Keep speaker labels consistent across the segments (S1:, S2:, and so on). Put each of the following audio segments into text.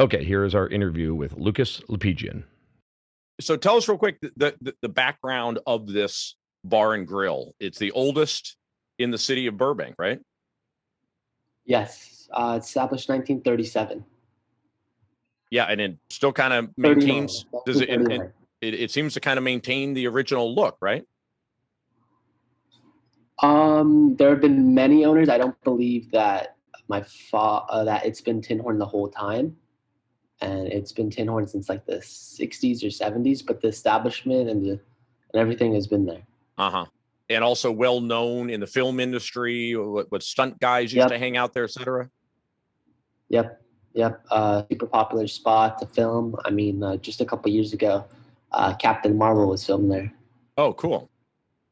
S1: Okay, here is our interview with Lucas Lepejian. So tell us real quick the background of this bar and grill. It's the oldest in the city of Burbank, right?
S2: Yes, established 1937.
S1: Yeah, and it still kind of
S2: 39,
S1: maintains. Does it? And
S2: 1939.
S1: it seems to kind of maintain the original look, right?
S2: There have been many owners. I don't believe that that it's been Tinhorn the whole time, and it's been Tinhorn since like the 60s or 70s. But the establishment and everything has been there.
S1: Uh-huh. And also well known in the film industry. What stunt guys used to
S2: Yep,
S1: hang out there, et cetera.
S2: yep. Super popular spot to film. I mean, just a couple years ago, Captain Marvel was filmed there.
S1: Oh, cool.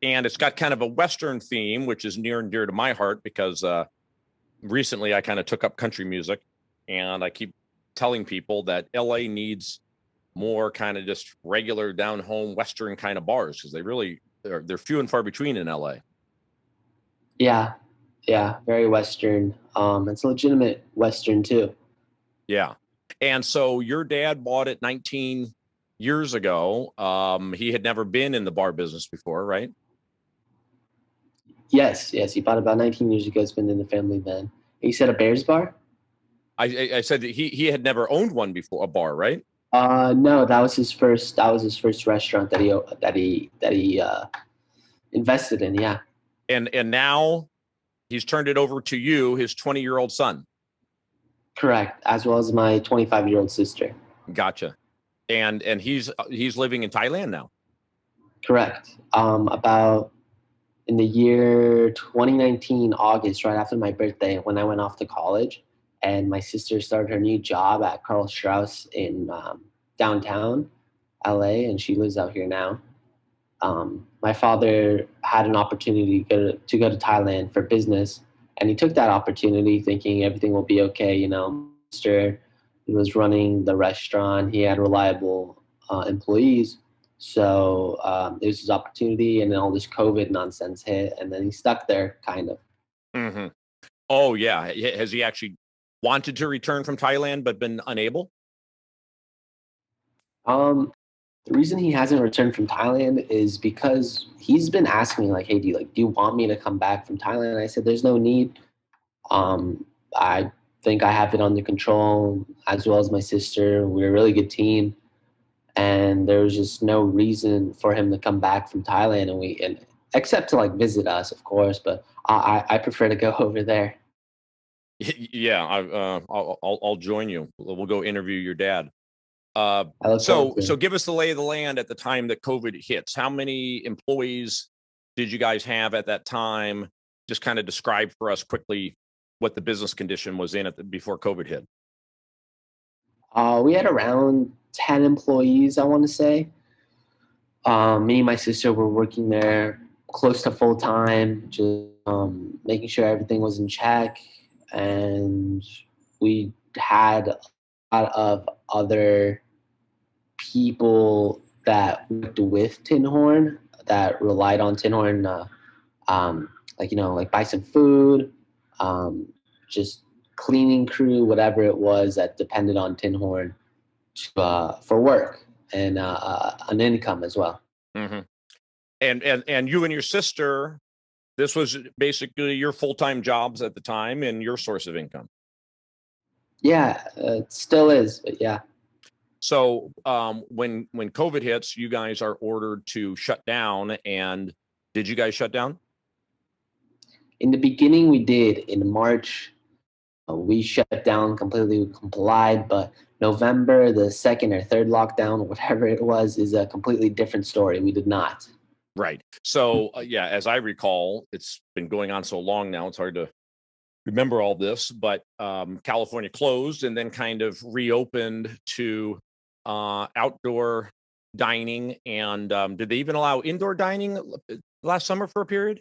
S1: And it's got kind of a Western theme, which is near and dear to my heart because recently I kind of took up country music, and I keep telling people that LA needs more kind of just regular down home Western kind of bars because they're few and far between in LA.
S2: Yeah, yeah, very Western. It's a legitimate Western too.
S1: Yeah. And so your dad bought it 19 years ago. He had never been in the bar business before, right?
S2: Yes, he bought it about 19 years ago. It's been in the family then. You said a Bears bar?
S1: I said that he had never owned one before, a bar, right?
S2: No, that was his first. That was his first restaurant that he invested in. Yeah,
S1: And now he's turned it over to you, his 20-year-old son.
S2: correct. As well as my 25-year-old sister.
S1: Gotcha. And he's living in Thailand now.
S2: Correct. About in the year 2019, August, right after my birthday, when I went off to college, and my sister started her new job at Carl Strauss in downtown LA, and she lives out here now. My father had an opportunity to go to Thailand for business, and he took that opportunity thinking everything will be okay. You know, Mr. He was running the restaurant. He had reliable employees. So it was his opportunity, and then all this COVID nonsense hit, and then he stuck there, kind of.
S1: Mm-hmm. Oh, yeah. Has he actually wanted to return from Thailand but been unable?
S2: Um, the reason he hasn't returned from Thailand is because he's been asking me like, "Hey, do you want me to come back from Thailand?" And I said, "There's no need. I think I have it under control, as well as my sister. We're a really good team, and there was just no reason for him to come back from Thailand, and except to like visit us, of course. But I prefer to go over there."
S1: Yeah, I'll join you. We'll go interview your dad.
S2: I look forward
S1: So
S2: to it.
S1: give us the lay of the land at the time that COVID hits. How many employees did you guys have at that time? Just kind of describe for us quickly what the business condition was in before COVID hit.
S2: We had around 10 employees, I want to say. Me and my sister were working there close to full time, just making sure everything was in check. And we had a lot of other people that worked with Tinhorn that relied on Tinhorn, like, like buy some food, um, just cleaning crew, whatever it was that depended on Tinhorn for work and an income as well.
S1: Mm-hmm. And you and your sister, this was basically your full-time jobs at the time and your source of income.
S2: Yeah, it still is, but yeah.
S1: So when COVID hits, you guys are ordered to shut down. And did you guys shut down?
S2: In the beginning, we did. In March, we shut down completely. We complied, but November, the second or third lockdown, whatever it was, is a completely different story. We did not.
S1: Right. So yeah, as I recall, it's been going on so long now, it's hard to remember all this, but California closed and then kind of reopened to outdoor dining. And did they even allow indoor dining last summer for a period?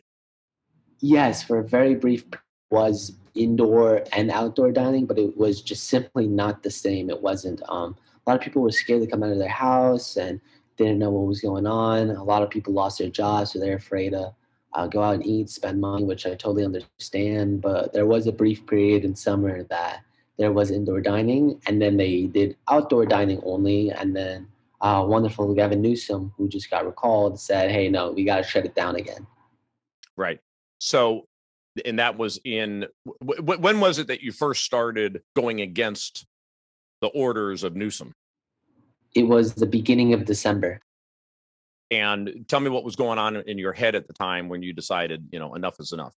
S2: Yes, for a very brief was indoor and outdoor dining, but it was just simply not the same. It wasn't. A lot of people were scared to come out of their house and didn't know what was going on. A lot of people lost their jobs, so they're afraid to go out and eat, spend money, which I totally understand. But there was a brief period in summer that there was indoor dining, and then they did outdoor dining only. And then wonderful Gavin Newsom, who just got recalled, said, "Hey, no, we got to shut it down again."
S1: Right. So, and that was in, when was it that you first started going against the orders of Newsom?
S2: It was the beginning of December.
S1: And tell me what was going on in your head at the time when you decided, enough is enough.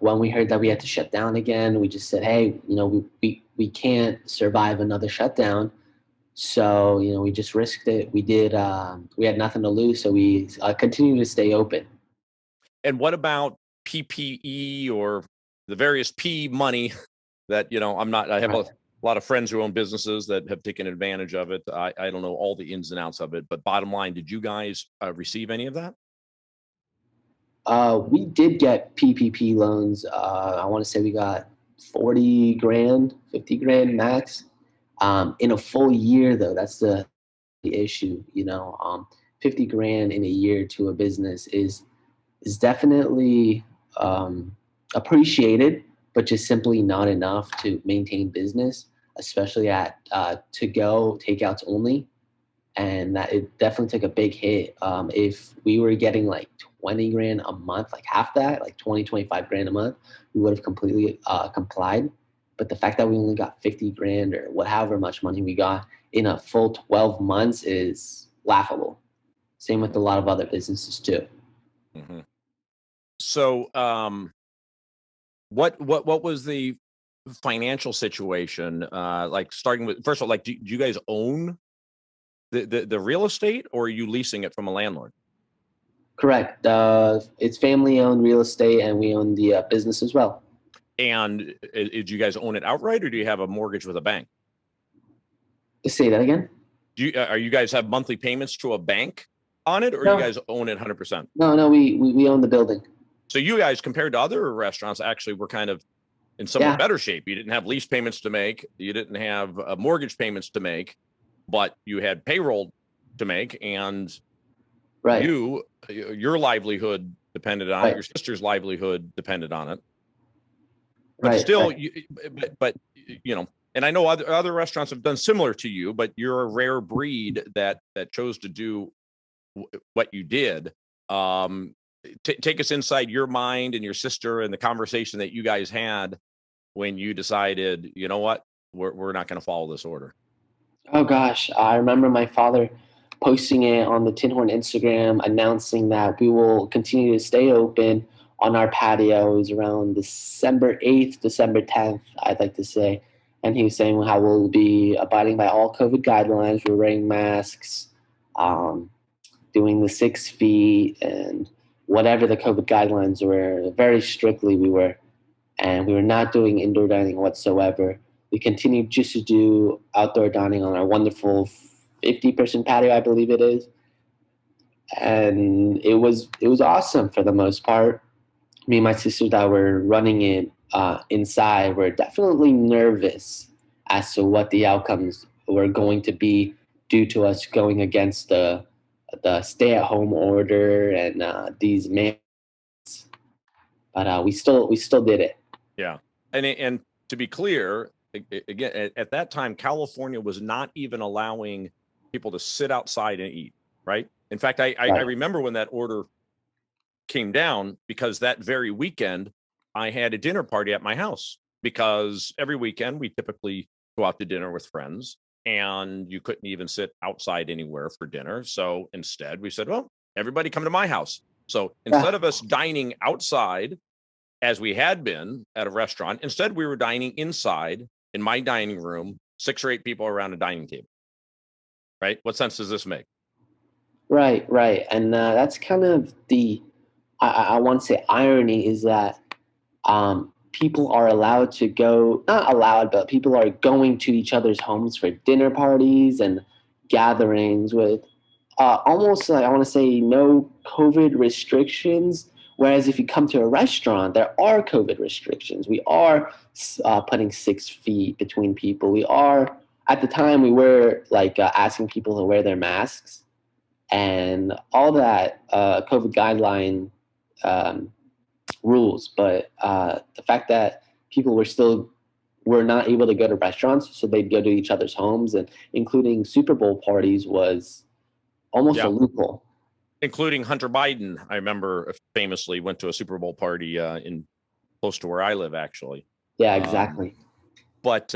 S2: When we heard that we had to shut down again, we just said, "Hey, we can't survive another shutdown." So, we just risked it. We did. We had nothing to lose, so we continued to stay open.
S1: And what about PPE or the various P money that, I have
S2: Right.
S1: a lot of friends who own businesses that have taken advantage of it. I don't know all the ins and outs of it, but bottom line, did you guys receive any of that?
S2: We did get PPP loans. I want to say we got 40 grand, 50 grand max. In a full year, though, that's the issue. 50 grand in a year to a business is definitely appreciated, but just simply not enough to maintain business, especially at to go takeouts only. And that it definitely took a big hit. If we were getting like 20 grand a month, like half that, like 20, 25 grand a month, we would have completely complied. But the fact that we only got 50 grand or whatever much money we got in a full 12 months is laughable. Same with a lot of other businesses too.
S1: Mm-hmm. So, what was the financial situation like? Starting with, first of all, like, do you guys own the real estate, or are you leasing it from a landlord?
S2: Correct. It's family owned real estate, and we own the business as well.
S1: And do you guys own it outright, or do you have a mortgage with a bank?
S2: Say that again.
S1: Are you guys have monthly payments to a bank on it, or you
S2: No,
S1: guys own it 100%?
S2: no. We own the building.
S1: So you guys, compared to other restaurants, actually were kind of in somewhat
S2: Yeah.
S1: better shape. You didn't have lease payments to make, you didn't have mortgage payments to make, but you had payroll to make, and
S2: Right.
S1: your livelihood depended on it.
S2: Right.
S1: Your sister's livelihood depended on it. But
S2: Right.
S1: still,
S2: Right.
S1: but and I know other restaurants have done similar to you, but you're a rare breed that chose to do what you did. Um, Take us inside your mind and your sister and the conversation that you guys had when you decided, you know what, we're not going to follow this order.
S2: Oh gosh, I remember my father posting it on the Tinhorn Instagram announcing that we will continue to stay open on our patio. It was around December 8th, December 10th, I'd like to say. And he was saying how we'll be abiding by all COVID guidelines. We're wearing masks, um, doing the 6 feet, and whatever the COVID guidelines were. Very strictly, we were. And we were not doing indoor dining whatsoever. We continued just to do outdoor dining on our wonderful 50-person patio, I believe it is, and it was awesome for the most part. Me and my sister that were running it inside were definitely nervous as to what the outcomes were going to be due to us going against the stay-at-home order and these man. But we still did it.
S1: Yeah, and to be clear, again, at that time, California was not even allowing people to sit outside and eat. Right. In fact, I
S2: Right.
S1: remember when that order came down, because that very weekend I had a dinner party at my house, because every weekend we typically go out to dinner with friends, and you couldn't even sit outside anywhere for dinner. So instead we said, well, everybody come to my house. So instead
S2: Yeah.
S1: of us dining outside as we had been at a restaurant, instead we were dining inside in my dining room, 6 or 8 people around a dining table. Right? What sense does this make?
S2: Right, right, and that's kind of the I want to say irony is that people are allowed to go, not allowed, but people are going to each other's homes for dinner parties and gatherings with almost like I want to say no COVID restrictions. Whereas if you come to a restaurant, there are COVID restrictions. We are putting 6 feet between people. We are at the time we were like asking people to wear their masks and all that COVID guideline um, rules. But the fact that people were not able to go to restaurants, so they'd go to each other's homes, and including Super Bowl parties was almost a
S1: Yeah.
S2: loophole.
S1: Including Hunter Biden, I remember famously went to a Super Bowl party in close to where I live, actually.
S2: Yeah,
S1: Um,
S2: exactly.
S1: but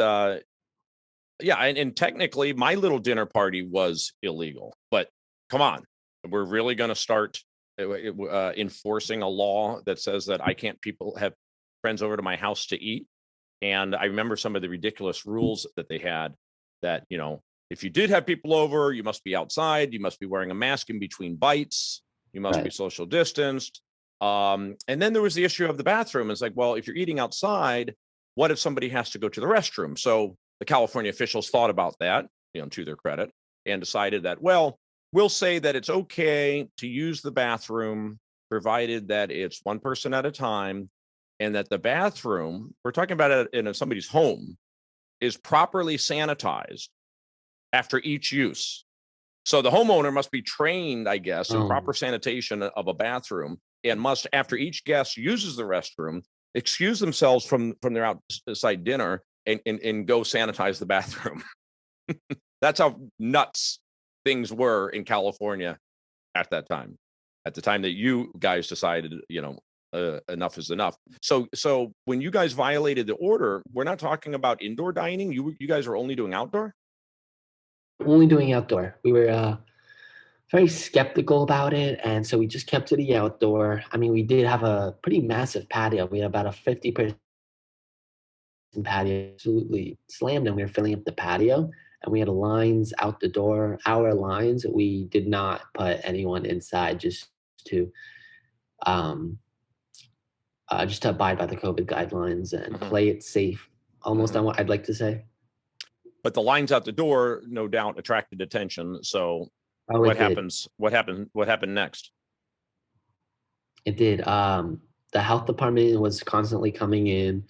S1: yeah, and technically, my little dinner party was illegal. But come on, we're really going to start enforcing a law that says that I can't people have friends over to my house to eat. And I remember some of the ridiculous rules that they had that, if you did have people over, you must be outside, you must be wearing a mask in between bites, you must be
S2: Right.
S1: social distanced. And then there was the issue of the bathroom. It's like, well, if you're eating outside, what if somebody has to go to the restroom? So the California officials thought about that, to their credit, and decided that, well, we'll say that it's okay to use the bathroom, provided that it's one person at a time, and that the bathroom, we're talking about it in somebody's home, is properly sanitized after each use. So the homeowner must be trained, I guess, in proper sanitation of a bathroom, and must, after each guest uses the restroom, excuse themselves from their outside dinner and go sanitize the bathroom. That's how nuts things were in California at that time. At the time that you guys decided, enough is enough. So when you guys violated the order, we're not talking about indoor dining. You guys are only doing outdoor.
S2: Only doing outdoor. We were very skeptical about it, and so we just kept to the outdoor. I mean, we did have a pretty massive patio. We had about a 50% patio, absolutely slammed, and we were filling up the patio, and we had lines out the door. Our lines, we did not put anyone inside, to um, just to abide by the COVID guidelines and
S1: Mhm,
S2: play it safe. Almost
S1: mhm.
S2: on what I'd like to say.
S1: But the lines out the door, no doubt, attracted attention. So
S2: Oh,
S1: what
S2: it did.
S1: happens? What happened? What happened next?
S2: It did. The health department was constantly coming in,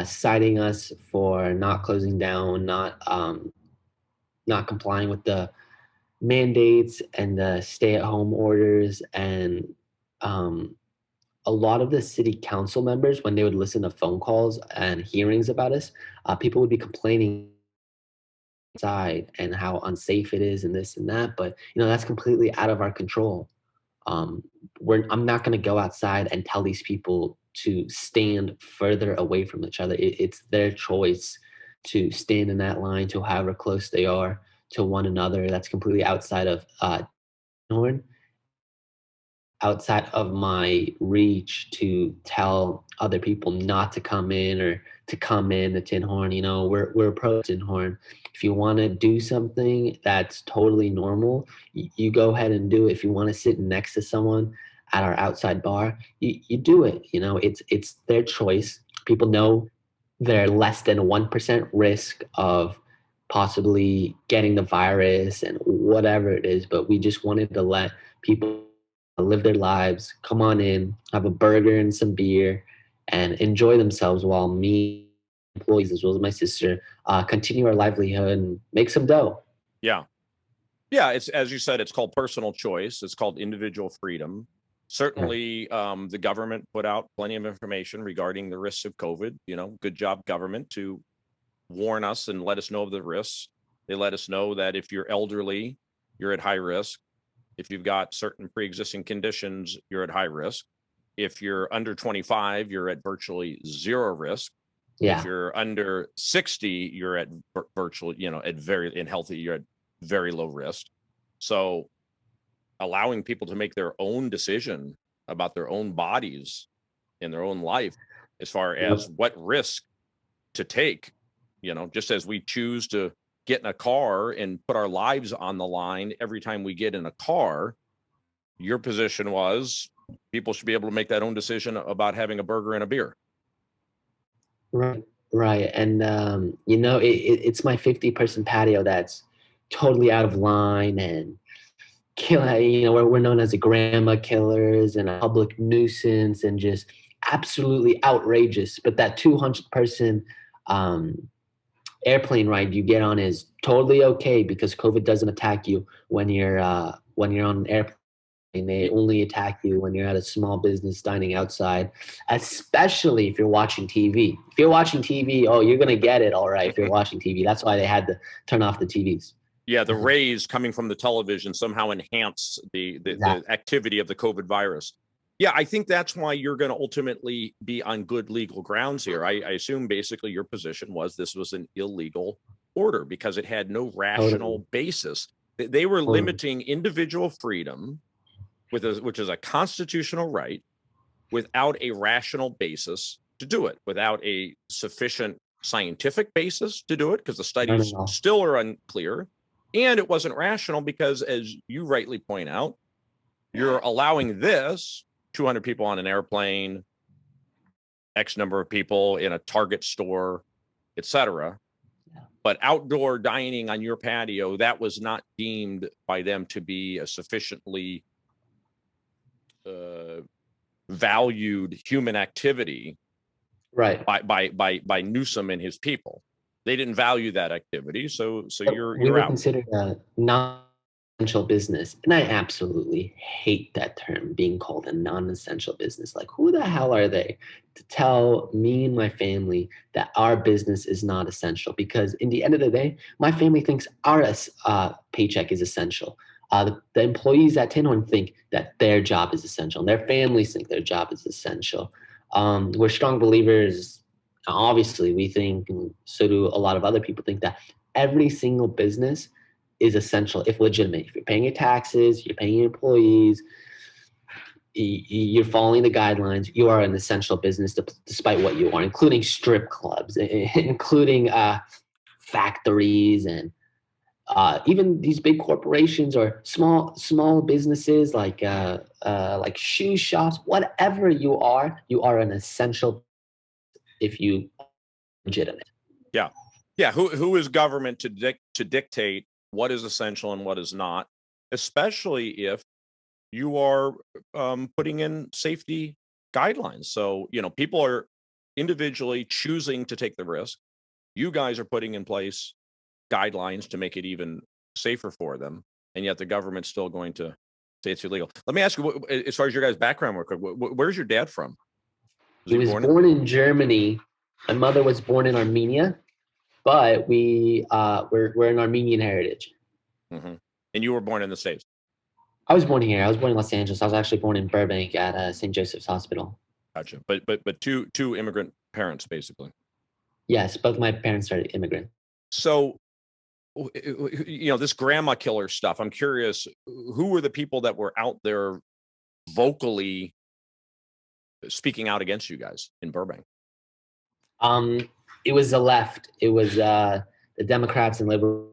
S2: citing us for not closing down, not complying with the mandates and the stay-at-home orders, and um, a lot of the city council members, when they would listen to phone calls and hearings about us, people would be complaining inside and how unsafe it is and this and that. But that's completely out of our control. um, I'm not going to go outside and tell these people to stand further away from each other. It's their choice to stand in that line to however close they are to one another. That's completely outside of Tinhorn, outside of my reach to tell other people not to come in or to come in the Tinhorn. We're pro Tinhorn. If you want to do something that's totally normal, you go ahead and do it. If you want to sit next to someone at our outside bar, you do it. It's their choice. People know they're less than 1% risk of possibly getting the virus and whatever it is, but we just wanted to let people live their lives, come on in, have a burger and some beer, and enjoy themselves while me, employees, as well as my sister, continue our livelihood and make some dough.
S1: Yeah. Yeah, it's, as you said, it's called personal choice. It's called individual freedom.
S2: Right.
S1: Certainly, the government put out plenty of information regarding the risks of COVID. Good job, government, to warn us and let us know of the risks. They let us know that if you're elderly, you're at high risk. If you've got certain pre-existing conditions, you're at high risk. If you're under 25, you're at virtually zero risk. If
S2: Yeah.
S1: you're under 60, you're at virtually, at very in healthy, you're at very low risk. So allowing people to make their own decision about their own bodies and their own life as far as
S2: Yep.
S1: what risk to take, just as we choose to get in a car and put our lives on the line every time we get in a car, your position was people should be able to make that own decision about having a burger and a beer.
S2: Right. Right. And it's my 50-person patio that's totally out of line and we're known as the grandma killers and a public nuisance and just absolutely outrageous. But that 200-person um, airplane ride you get on is totally okay because COVID doesn't attack you when you're on an airplane. and they only attack you when you're at a small business dining outside, especially if you're watching TV. If you're watching TV, oh, you're going to get it all right if you're watching TV. That's why they had to turn off the TVs.
S1: Yeah, the rays coming from the television somehow enhance the
S2: Exactly.
S1: activity of the COVID virus. Yeah, I think that's why you're going to ultimately be on good legal grounds here. I assume basically your position was this was an illegal order because it had no rational
S2: Totally.
S1: basis. They were
S2: Totally.
S1: limiting individual freedom, which is a constitutional right, without a rational basis to do it, without a sufficient scientific basis to do it, because the
S2: Not at
S1: studies
S2: all.
S1: still are unclear. And it wasn't rational because, as you rightly point out, you're allowing this 200 people on an airplane, X number of people in a Target store, etc. But outdoor dining on your patio, that was not deemed by them to be a sufficiently valued human activity
S2: Right.
S1: by Newsom and his people. They didn't value that activity, so
S2: But we
S1: you're
S2: were
S1: out.
S2: considered a non-essential business, and I absolutely hate that term, being called a non-essential business. Like, who the hell are they to tell me and my family that our business is not essential? Because in the end of the day, my family thinks our paycheck is essential. The employees at Tinhorn think that their job is essential, and their families think their job is essential. We're strong believers. Obviously, we think, and so do a lot of other people, think that every single business is essential if legitimate. If you're paying your taxes, you're paying your employees, you're following the guidelines, you are an essential business despite what you are, including strip clubs, including factories, and even these big corporations or small businesses like shoe shops. Whatever you are an essential if you are legitimate.
S1: Yeah, yeah. Who is government to dictate what is essential and what is not, especially if you are putting in safety guidelines. So people are individually choosing to take the risk. You guys are putting in place guidelines to make it even safer for them, and yet the government's still going to say it's illegal. Let me ask you, as far as your guys' background work, where's your dad from? Was
S2: He
S1: he
S2: was
S1: born in?
S2: born in Germany. My mother was born in Armenia, but we're an Armenian heritage.
S1: Mm-hmm. And you were born in the States.
S2: I was born here. I was born in Los Angeles. I was actually born in Burbank at St. Joseph's Hospital.
S1: Gotcha. But two immigrant parents, basically.
S2: Yes, both my parents are immigrant.
S1: So, this grandma killer stuff. I'm curious, who were the people that were out there vocally speaking out against you guys in Burbank?
S2: It was the left. It was the Democrats and liberals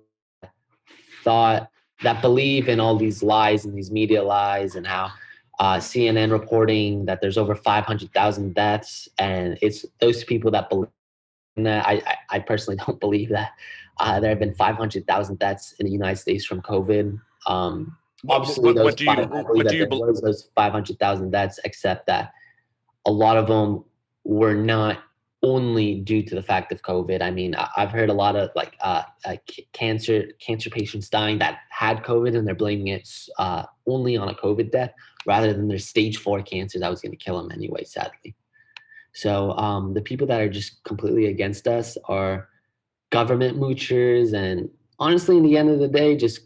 S2: thought that believe in all these lies and these media lies, and how CNN reporting that there's over 500,000 deaths, and it's those people that believe in that. I personally don't believe that there have been 500,000 deaths in the United States from COVID. Obviously,
S1: But do you
S2: I believe that there was those 500,000 deaths, except that a lot of them were not only due to the fact of COVID. I mean, I've heard a lot of cancer patients dying that had COVID, and they're blaming it only on a COVID death rather than their stage 4 cancer that was going to kill them anyway, sadly. So the people that are just completely against us are government moochers, and honestly, in the end of the day, just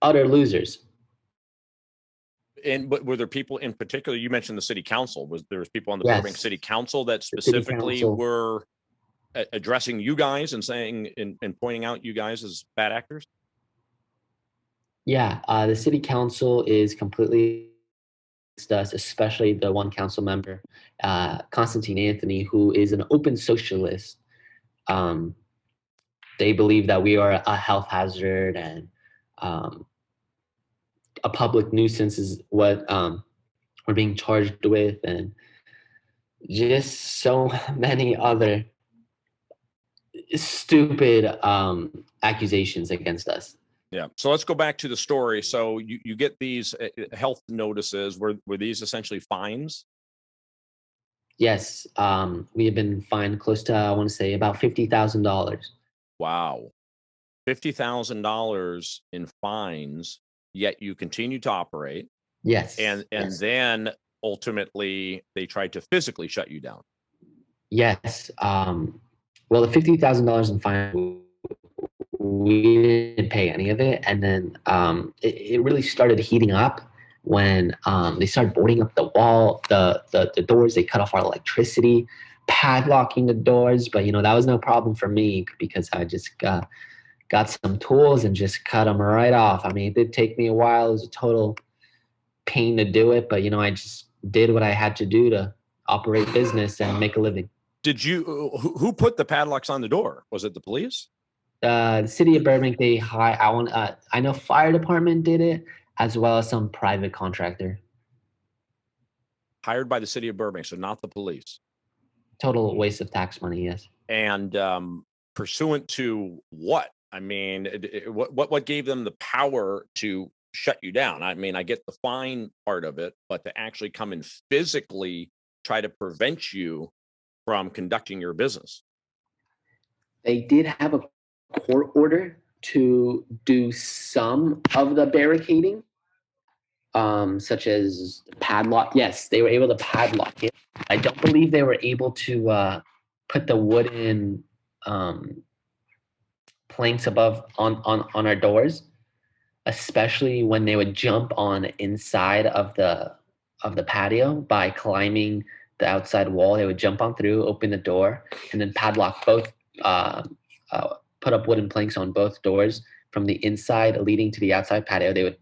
S2: utter losers.
S1: But were there people in particular? You mentioned the city council. Was there people on the Burbank
S2: Yes,
S1: City Council that
S2: the city
S1: specifically
S2: council.
S1: were addressing you guys and saying and pointing out you guys as bad actors?
S2: Yeah, the city council is completely against us, especially the one council member, Constantine Anthony, who is an open socialist. Um, they believe that we are a health hazard, and um, a public nuisance is what we're being charged with, and just so many other stupid accusations against us.
S1: Yeah. So let's go back to the story. So you get these health notices. Were these essentially fines?
S2: Yes, we have been fined close to, I want to say, about $50,000.
S1: Wow. $50,000 in fines, yet you continue to operate.
S2: Yes.
S1: and
S2: Yes.
S1: then ultimately they tried to physically shut you down.
S2: Yes. Well, the $50,000 in fine, we didn't pay any of it, and then it really started heating up when they started boarding up the wall, the doors. They cut off our electricity, padlocking the doors. But that was no problem for me because I just got some tools and just cut them right off. I mean, it did take me a while. It was a total pain to do it, but I just did what I had to do to operate business and make a living.
S1: Did you? Who put the padlocks on the door? Was it the police?
S2: The city of Burbank, they hire. I know fire department did it as well as some private contractor.
S1: Hired by the city of Burbank, so not the police.
S2: Total waste of tax money. Yes.
S1: And pursuant to what? I mean, what gave them the power to shut you down? I mean, I get the fine part of it, but to actually come and physically try to prevent you from conducting your business.
S2: They did have a court order to do some of the barricading, such as padlock. Yes, they were able to padlock it. I don't believe they were able to put the wooden planks above on our doors, especially when they would jump on inside of the patio by climbing the outside wall. They would jump on through, open the door, and then padlock both. Uh, Put up wooden planks on both doors from the inside leading to the outside patio. They would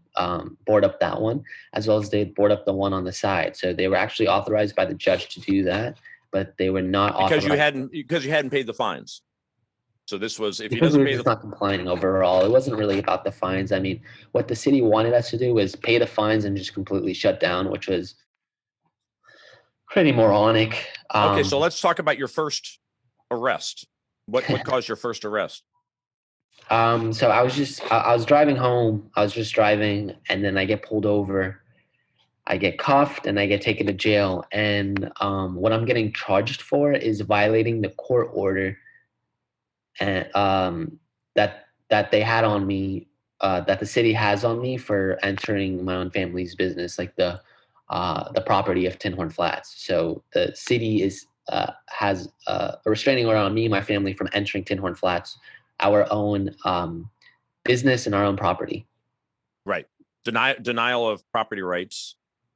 S2: board up that one, as well as they'd board up the one on the side. So they were actually authorized by the judge to do that, but they were not
S1: because
S2: authorized
S1: you hadn't paid the fines. So this was if he
S2: because we
S1: doesn't
S2: were
S1: pay
S2: just
S1: the
S2: not complying overall. It wasn't really about the fines. I mean, what the city wanted us to do was pay the fines and just completely shut down, which was pretty moronic.
S1: Okay, so let's talk about your first arrest. What caused your first arrest?
S2: So I was driving home. I was just driving, and then I get pulled over. I get cuffed and I get taken to jail. And what I'm getting charged for is violating the court order and that they had on me, that the city has on me for entering my own family's business, like the property of Tinhorn Flats. So the city has a restraining order on me and my family from entering Tinhorn Flats, our own business and our own property.
S1: Right. Denial of property rights.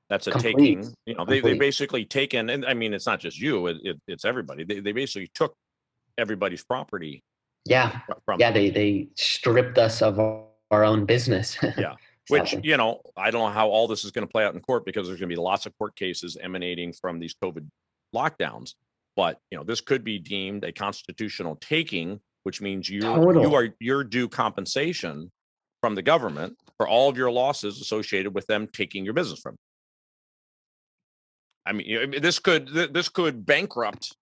S1: That's a
S2: Complete.
S1: taking. They
S2: Complete.
S1: basically taken, and I mean, it's not just you, it's everybody. They basically took everybody's property.
S2: Yeah.
S1: From
S2: They stripped us of our own business.
S1: Yeah. Which, I don't know how all this is going to play out in court because there's going to be lots of court cases emanating from these COVID lockdowns. But, this could be deemed a constitutional taking, which means you're due compensation from the government for all of your losses associated with them taking your business from you. I mean, this could bankrupt,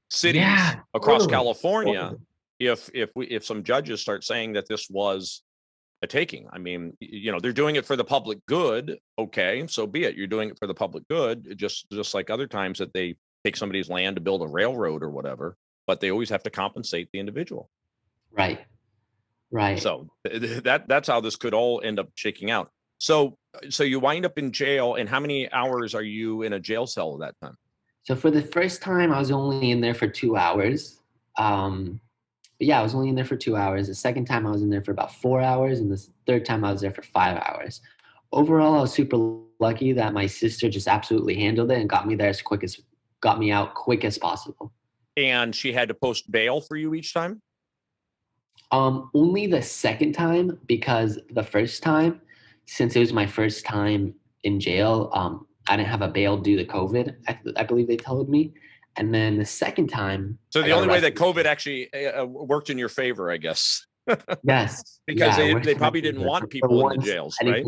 S1: cities across California if some judges start saying that this was a taking. I mean, they're doing it for the public good. Okay, so be it. You're doing it for the public good, just like other times that they take somebody's land to build a railroad or whatever, but they always have to compensate the individual.
S2: Right.
S1: So that's how this could all end up shaking out. So you wind up in jail, and how many hours are you in a jail cell at that time?
S2: So for the first time, I was only in there for 2 hours. But yeah, I was only in there for 2 hours. The second time I was in there for about 4 hours, and the third time I was there for 5 hours. Overall, I was super lucky that my sister just absolutely handled it and got me out quick as possible.
S1: And she had to post bail for you each time?
S2: Only the second time, because the first time, since it was my first time in jail, I didn't have a bail due to COVID, I believe they told me. And then the second time.
S1: So the only way that COVID actually worked in your favor, I guess.
S2: Yes.
S1: Because they probably didn't want people in the jails, right?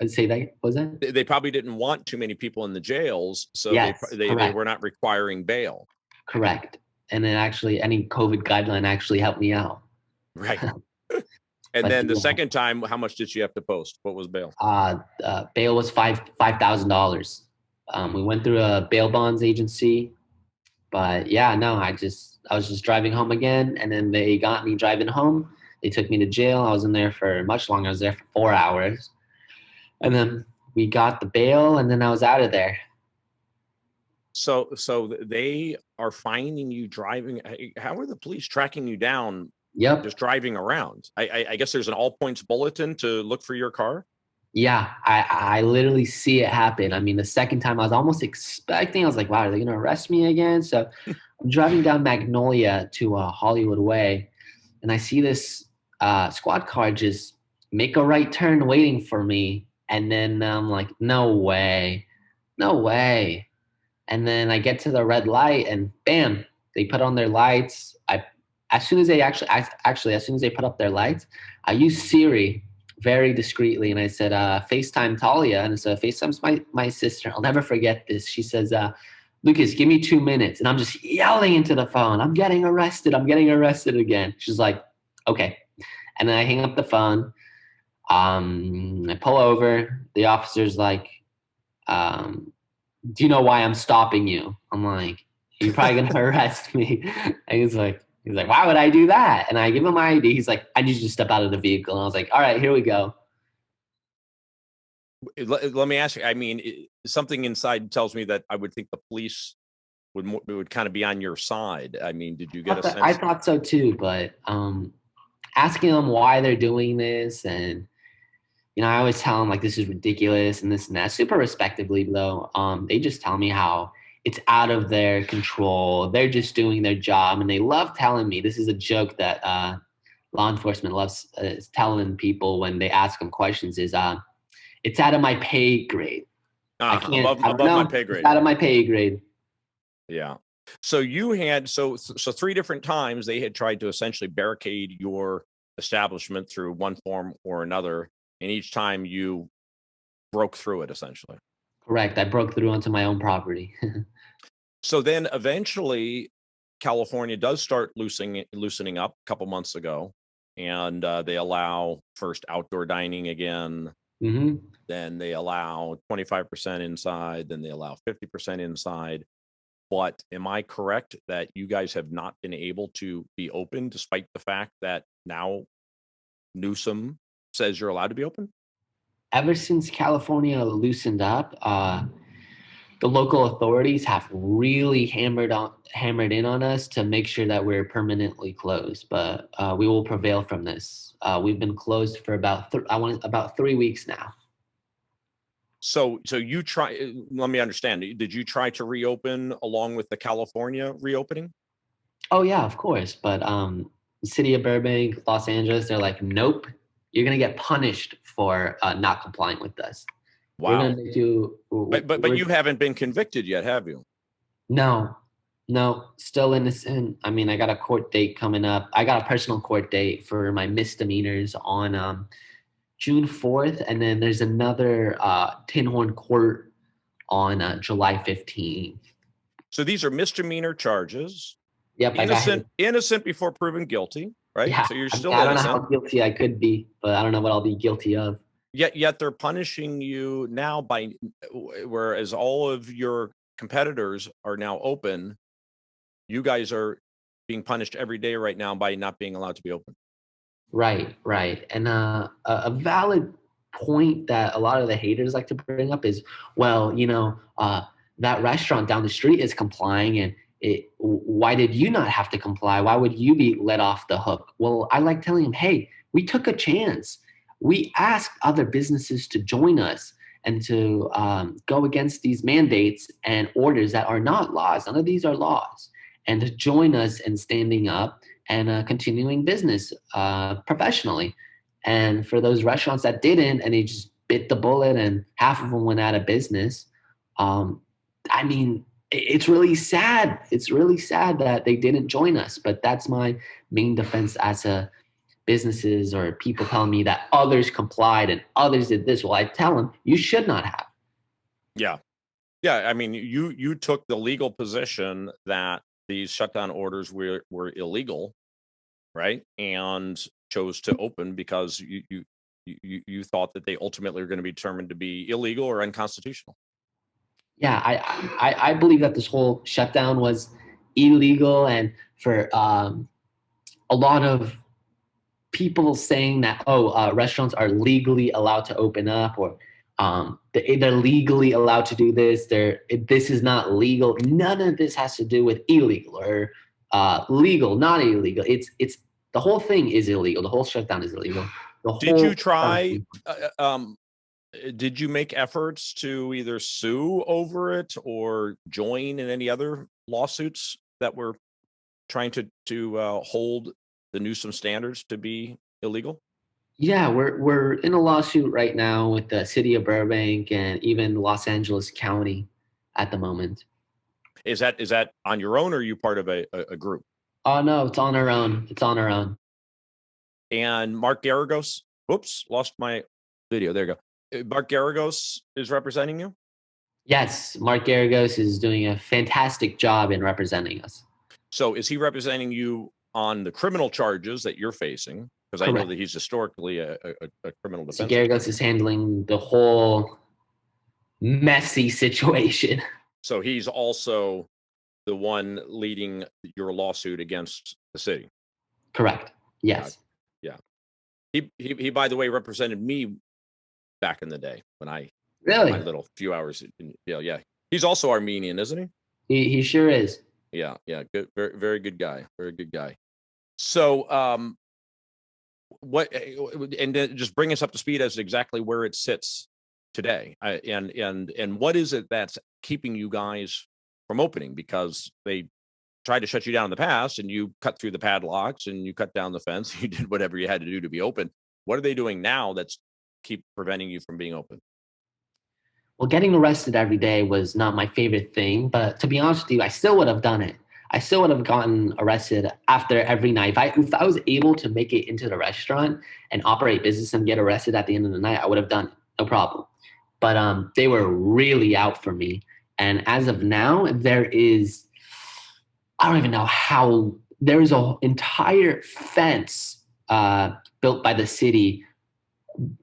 S2: I'd say that, was that?
S1: They probably didn't want too many people in the jails, so they were not requiring bail.
S2: Correct. And then actually any COVID guideline actually helped me out.
S1: Right. And then the second time, how much did you have to post? What was bail?
S2: Bail was $5,000. We went through a bail bonds agency, but yeah, no, I was just driving home again, and then they got me driving home. They took me to jail. I was in there for much longer. I was there for 4 hours. And then we got the bail, and then I was out of there.
S1: So they are finding you driving. How are the police tracking you down
S2: Yep.
S1: just driving around? I guess there's an all points bulletin to look for your car.
S2: Yeah, I literally see it happen. I mean, the second time I was almost expecting, I was like, wow, are they going to arrest me again? So I'm driving down Magnolia to Hollywood Way, and I see this squad car just make a right turn waiting for me. And then I'm like, no way, no way. And then I get to the red light, and bam, they put on their lights. As soon as they as soon as they put up their lights, I use Siri very discreetly, and I said, FaceTime Talia, and so FaceTime's my sister. I'll never forget this. She says, Lucas, give me 2 minutes, and I'm just yelling into the phone, I'm getting arrested. I'm getting arrested again. She's like, okay, and then I hang up the phone. I pull over. The officer's like, um, do you know why I'm stopping you? I'm like, you're probably gonna arrest me. And he's like, why would I do that? And I give him my ID. He's like, I need you to step out of the vehicle. And I was like, all right, here we go.
S1: Let me ask you. I mean, something inside tells me that I would think the police would kind of be on your side. I mean, did you get a sense?
S2: I thought so too, but asking them why they're doing this, and I always tell them like this is ridiculous and this and that, super respectively though. They just tell me how it's out of their control. They're just doing their job, and they love telling me this is a joke that law enforcement loves telling people when they ask them questions is it's out of my pay grade. I can't
S1: Above my pay grade.
S2: It's out of my pay grade.
S1: Yeah. So you had so 3 different times they had tried to essentially barricade your establishment through one form or another, and each time you broke through it essentially.
S2: Correct. I broke through onto my own property.
S1: So then eventually California does start loosening up a couple months ago, and they allow first outdoor dining again.
S2: hmm
S1: Then they allow 25% inside. Then they allow 50% inside. But am I correct that you guys have not been able to be open despite the fact that now Newsom says you're allowed to be open?
S2: Ever since California loosened up, the local authorities have really hammered in on us to make sure that we're permanently closed. But we will prevail from this. We've been closed for about 3 weeks now.
S1: So you try. Let me understand. Did you try to reopen along with the California reopening?
S2: Oh yeah, of course. But the city of Burbank, Los Angeles, they're like, nope, you're gonna get punished for not complying with us. We're
S1: Wow.
S2: gonna make you.
S1: But you haven't been convicted yet, have you?
S2: No, no, still innocent. I mean, I got a court date coming up. I got a personal court date for my misdemeanors on June 4th, and then there's another Tinhorn court on July 15th.
S1: So these are misdemeanor charges.
S2: Yep, I got him.
S1: Innocent before proven guilty, right?
S2: Yeah,
S1: So you're
S2: I
S1: still
S2: don't know
S1: innocent.
S2: how guilty I could be, but I don't know what I'll be guilty of.
S1: Yet they're punishing you now by, whereas all of your competitors are now open, you guys are being punished every day right now by not being allowed to be open.
S2: Right, right. And a valid point that a lot of the haters like to bring up is, well, that restaurant down the street is complying, and why did you not have to comply? Why would you be let off the hook? Well, I like telling them, hey, we took a chance. We asked other businesses to join us and to go against these mandates and orders that are not laws. None of these are laws. And to join us in standing up and continuing business professionally. And for those restaurants that didn't, and they just bit the bullet, and half of them went out of business. I mean, it's really sad. It's really sad that they didn't join us. But that's my main defense as a businesses or people telling me that others complied and others did this. Well, I tell them you should not have.
S1: Yeah. Yeah. I mean, you took the legal position that these shutdown orders were illegal, right? And chose to open because you thought that they ultimately were going to be determined to be illegal or unconstitutional.
S2: Yeah, I believe that this whole shutdown was illegal, and for a lot of people saying that restaurants are legally allowed to open up, or They're legally allowed to do this. This is not legal. None of this has to do with illegal or legal, not illegal. It's the whole thing is illegal. The whole shutdown is illegal. The
S1: Did you
S2: whole
S1: try? Did you make efforts to either sue over it or join in any other lawsuits that were trying to hold the Newsom standards to be illegal?
S2: Yeah, we're in a lawsuit right now with the city of Burbank and even Los Angeles County at the moment.
S1: Is that on your own, or are you part of a group?
S2: Oh no, it's on our own. It's on our own.
S1: And Mark Garagos, whoops, lost my video. There you go. Mark Garagos is representing you.
S2: Yes, Mark Garagos is doing a fantastic job in representing us.
S1: So is he representing you on the criminal charges that you're facing? Because I know
S2: Correct.
S1: that he's historically a criminal
S2: So
S1: defense attorney.
S2: Garagos is handling the whole messy situation.
S1: So he's also the one leading your lawsuit against the city.
S2: Correct. Yes.
S1: Yeah. He by the way represented me back in the day when I
S2: Really?
S1: my little few hours yeah. He's also Armenian, isn't he?
S2: He sure is.
S1: Yeah. Good, very good guy. Very good guy. So what, and then just bring us up to speed as to exactly where it sits today. And what is it that's keeping you guys from opening? Because they tried to shut you down in the past and you cut through the padlocks and you cut down the fence. You did whatever you had to do to be open. What are they doing now that's keep preventing you from being open?
S2: Well, getting arrested every day was not my favorite thing, but to be honest with you, I still would have done it. I still would have gotten arrested after every night. If I was able to make it into the restaurant and operate business and get arrested at the end of the night, I would have done it, no problem. But they were really out for me. And as of now, I don't even know how, there is an entire fence built by the city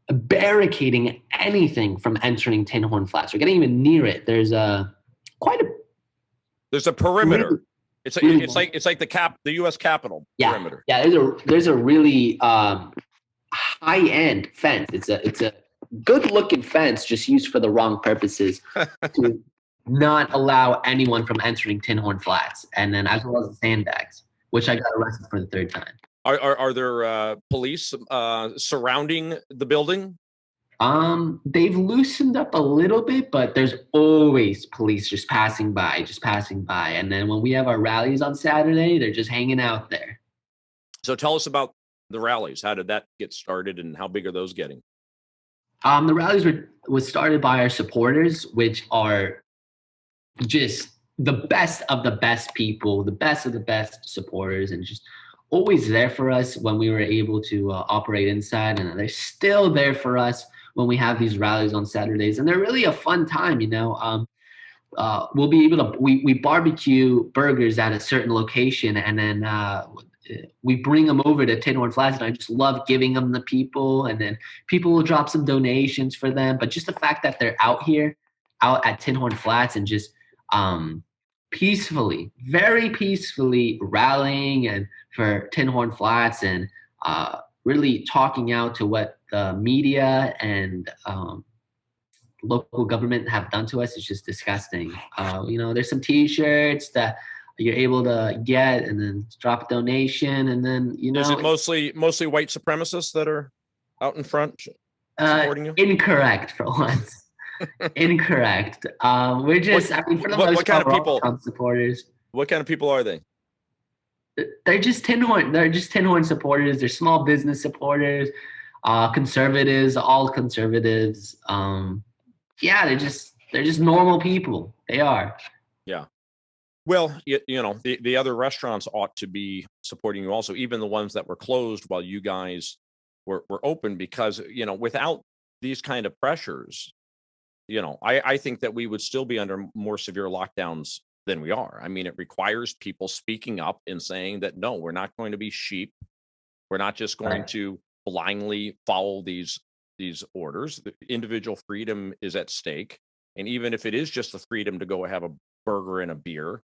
S2: barricading anything from entering Tinhorn Flats or getting even near it. There's quite a
S1: There's a perimeter.
S2: really,
S1: It's
S2: really
S1: it's like the U.S. Capitol perimeter.
S2: Yeah, there's a really high end fence. It's a good looking fence, just used for the wrong purposes to not allow anyone from entering Tinhorn Flats, and then as well as the sandbags, which I got arrested for the third time.
S1: Are there police surrounding the building?
S2: They've loosened up a little bit, but there's always police just passing by. And then when we have our rallies on Saturday, they're just hanging out there.
S1: So tell us about the rallies. How did that get started and how big are those getting?
S2: The rallies was started by our supporters, which are just the best of the best people, the best of the best supporters, and just always there for us when we were able to operate inside. And they're still there for us when we have these rallies on Saturdays. And they're really a fun time, you know. We'll be able to, we barbecue burgers at a certain location, and then we bring them over to Tinhorn Flats, and I just love giving them to people, and then people will drop some donations for them. But just the fact that they're out at Tinhorn Flats and just peacefully, very peacefully rallying and for Tinhorn Flats and really talking out to what the media and local government have done to us is just disgusting. You know, there's some T-shirts that you're able to get and then drop a donation, and then, you know.
S1: Is it mostly white supremacists that are out in front supporting you?
S2: Incorrect for once. Incorrect. We're just, I mean, for the most
S1: what kind of people?
S2: Trump supporters.
S1: What kind of people are they?
S2: They're just Tinhorn supporters. They're small business supporters, conservatives, all conservatives. Yeah, they're just normal people. They are.
S1: Yeah. Well, you know, the other restaurants ought to be supporting you also, even the ones that were closed while you guys were open, because, you know, without these kind of pressures, you know, I think that we would still be under more severe lockdowns than we are. I mean, it requires people speaking up and saying that, no, we're not going to be sheep. We're not just going to blindly follow these orders. The individual freedom is at stake. And even if it is just the freedom to go have a burger and a beer,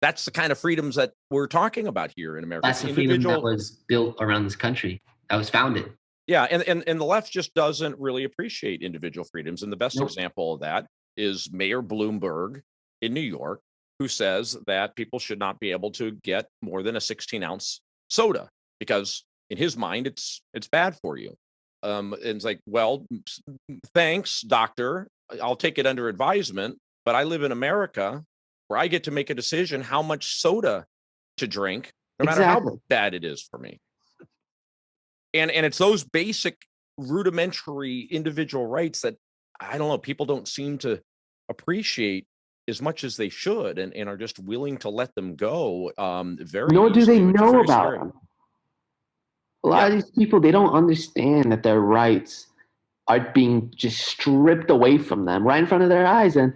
S1: that's the kind of freedoms that we're talking about here in America.
S2: That's the freedom that was built around this country, that was founded.
S1: Yeah, and the left just doesn't really appreciate individual freedoms. And the best
S2: Nope.
S1: example of that is Mayor Bloomberg in New York, who says that people should not be able to get more than a 16-ounce soda because in his mind it's bad for you. And it's like, well, thanks, doctor. I'll take it under advisement, but I live in America where I get to make a decision how much soda to drink, no matter how
S2: Exactly.
S1: bad it is for me. And it's those basic rudimentary individual rights that I don't know, people don't seem to appreciate as much as they should and are just willing to let them go very
S2: Nor do they
S1: easily, which is
S2: know
S1: very
S2: about
S1: scary.
S2: them. A lot
S1: Yeah,
S2: of these people, they don't understand that their rights are being just stripped away from them right in front of their eyes. And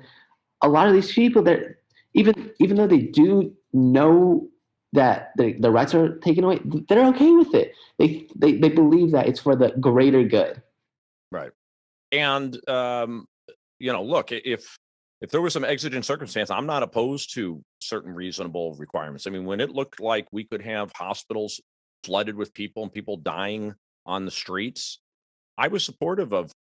S2: a lot of these people, that even though they do know that the rights are taken away, they're okay with it. They believe that it's for the greater good.
S1: right. And look, if there was some exigent circumstance, I'm not opposed to certain reasonable requirements. I mean, when it looked like we could have hospitals flooded with people and people dying on the streets, I was supportive of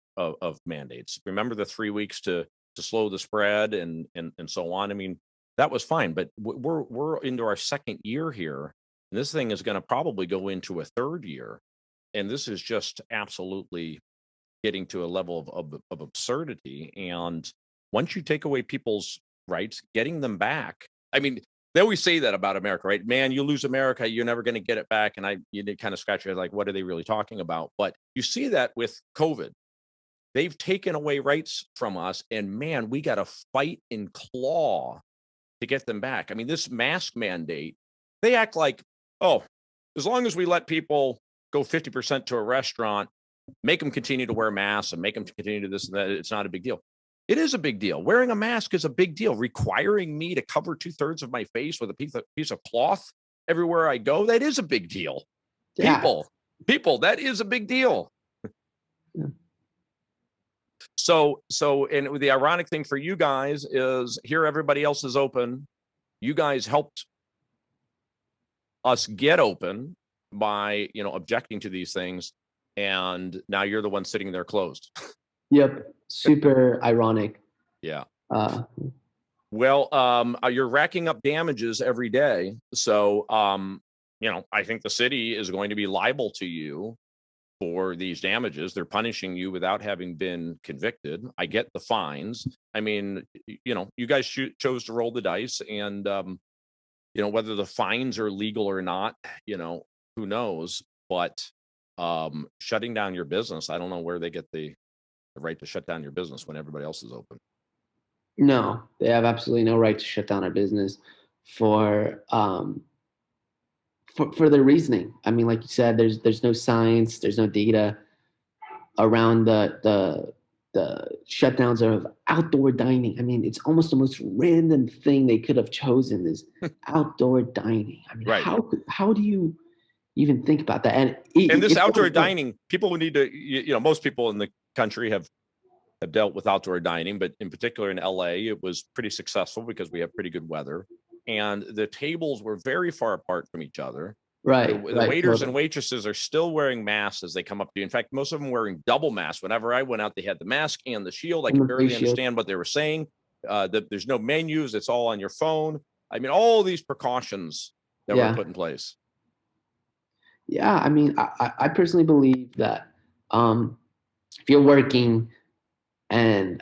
S1: mandates. Remember the 3 weeks to slow the spread and so on. I mean, that was fine, but we're into our second year here, and this thing is going to probably go into a third year, and this is just absolutely getting to a level of absurdity. And once you take away people's rights, getting them back, I mean, they always say that about America, right? Man, you lose America, you're never going to get it back. And you did kind of scratch your head, like, what are they really talking about? But you see that with COVID. They've taken away rights from us, and man, we got to fight and claw to get them back. I mean, this mask mandate, they act like, oh, as long as we let people go 50% to a restaurant, make them continue to wear masks and make them continue to this and that, it's not a big deal. It is a big deal. Wearing a mask is a big deal. Requiring me to cover 2/3 of my face with a piece of cloth everywhere I go, that is a big deal.
S2: Yeah.
S1: People, that is a big deal.
S2: Yeah.
S1: So, and the ironic thing for you guys is here, everybody else is open. You guys helped us get open by, objecting to these things. And now you're the one sitting there closed.
S2: Yep. Super ironic.
S1: Yeah.
S2: Uh,
S1: Well, you're racking up damages every day. So, I think the city is going to be liable to you for these damages. They're punishing you without having been convicted. I get the fines. I mean, you guys chose to roll the dice, and whether the fines are legal or not, who knows? But shutting down your business, I don't know where they get the right to shut down your business when everybody else is open.
S2: no, they have absolutely no right to shut down our business for for the reasoning. I mean, like you said, there's no science, there's no data around the shutdowns of outdoor dining. I mean, it's almost the most random thing they could have chosen is outdoor dining. I mean,
S1: Right.
S2: how do you even think about that? And
S1: This outdoor dining, people would need to, most people in the country have dealt with outdoor dining, but in particular in LA, it was pretty successful because we have pretty good weather. And the tables were very far apart from each other.
S2: right,
S1: The
S2: right,
S1: waiters
S2: totally.
S1: and waitresses are still wearing masks as they come up to you. In fact, most of them wearing double masks. Whenever I went out, they had the mask and the shield. I
S2: And
S1: could
S2: the face
S1: barely
S2: shield.
S1: understand what they were saying. There's no menus. It's all on your phone. I mean, all these precautions that were
S2: Yeah.
S1: put in place.
S2: Yeah, I mean, I personally believe that if you're working and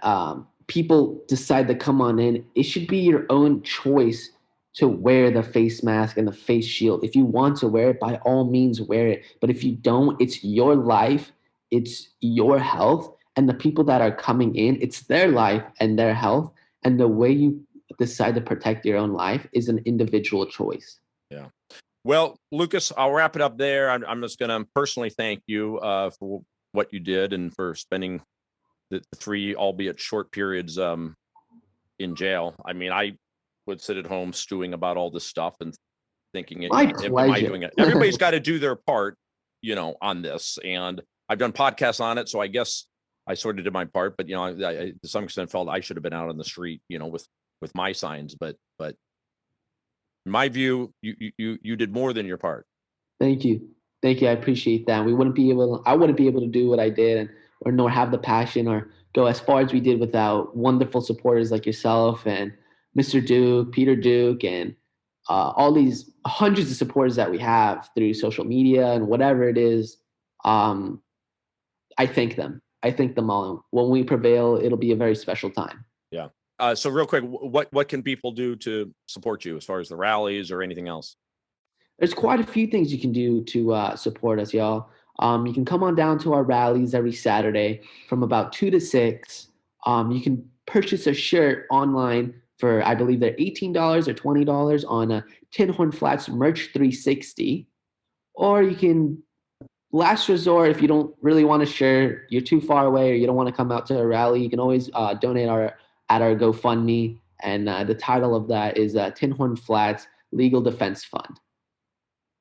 S2: people decide to come on in, it should be your own choice to wear the face mask and the face shield. If you want to wear it, by all means wear it. But if you don't, it's your life, it's your health, and the people that are coming in, it's their life and their health. And the way you decide to protect your own life is an individual choice.
S1: Yeah. Well, Lucas, I'll wrap it up there. I'm just going to personally thank you for what you did and for spending the 3, albeit short periods in jail. I mean, I would sit at home stewing about all this stuff and thinking,
S2: My
S1: am I
S2: pleasure.
S1: doing it? Everybody's got to do their part, on this. And I've done podcasts on it, so I guess I sort of did my part. But I to some extent felt I should have been out on the street, with my signs. But in my view, you did more than your part.
S2: Thank you. Thank you. I appreciate that. I wouldn't be able to do what I did or nor have the passion or go as far as we did without wonderful supporters like yourself and Mr. Duke, Peter Duke, and all these hundreds of supporters that we have through social media and whatever it is. Um, I thank them. I thank them all. When we prevail, it'll be a very special time.
S1: Yeah. So real quick, what can people do to support you as far as the rallies or anything else?
S2: There's quite a few things you can do to support us, y'all. You can come on down to our rallies every Saturday from about 2 to 6. You can purchase a shirt online for, I believe they're $18 or $20 on Tinhorn Flats Merch 360. Or you can, last resort, if you don't really want a shirt, you're too far away, or you don't want to come out to a rally, you can always donate at our GoFundMe. And the title of that is Tinhorn Flats Legal Defense Fund.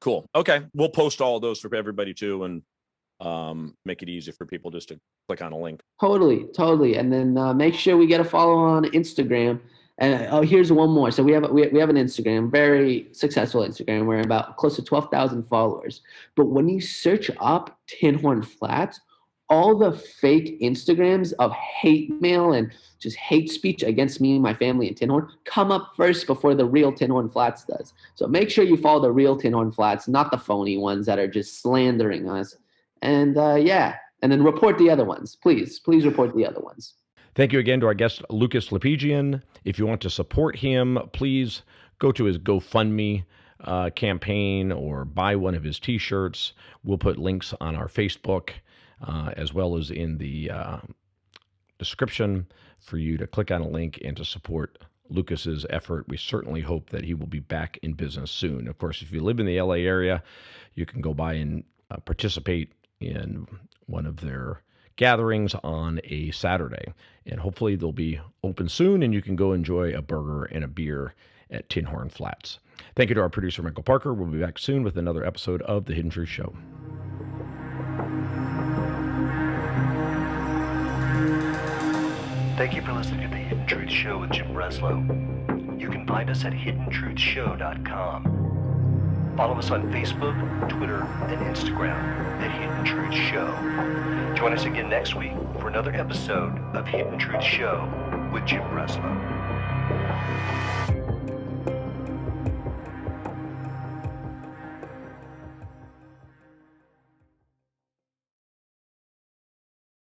S1: Cool. Okay. We'll post all of those for everybody too, and make it easy for people just to click on a link.
S2: Totally. And then make sure we get a follow on Instagram. And here's one more. So we have an Instagram, very successful Instagram. We're about close to 12,000 followers. But when you search up Tinhorn Flats, all the fake Instagrams of hate mail and just hate speech against me and my family in Tinhorn come up first before the real Tinhorn Flats does. So make sure you follow the real Tinhorn Flats, not the phony ones that are just slandering us. And and then report the other ones. Please report the other ones.
S3: Thank you again to our guest, Lucas Lepejian. If you want to support him, please go to his GoFundMe campaign or buy one of his T-shirts. We'll put links on our Facebook as well as in the description for you to click on a link and to support Lucas's effort. We certainly hope that he will be back in business soon. Of course, if you live in the LA area, you can go by and participate in one of their gatherings on a Saturday. And hopefully they'll be open soon and you can go enjoy a burger and a beer at Tinhorn Flats. Thank you to our producer, Michael Parker. We'll be back soon with another episode of The Hidden Truth Show.
S4: Thank you for listening to The Hidden Truth Show with Jim Breslow. You can find us at hiddentruthshow.com. Follow us on Facebook, Twitter, and Instagram at Hidden Truth Show. Join us again next week for another episode of Hidden Truth Show with Jim Breslow.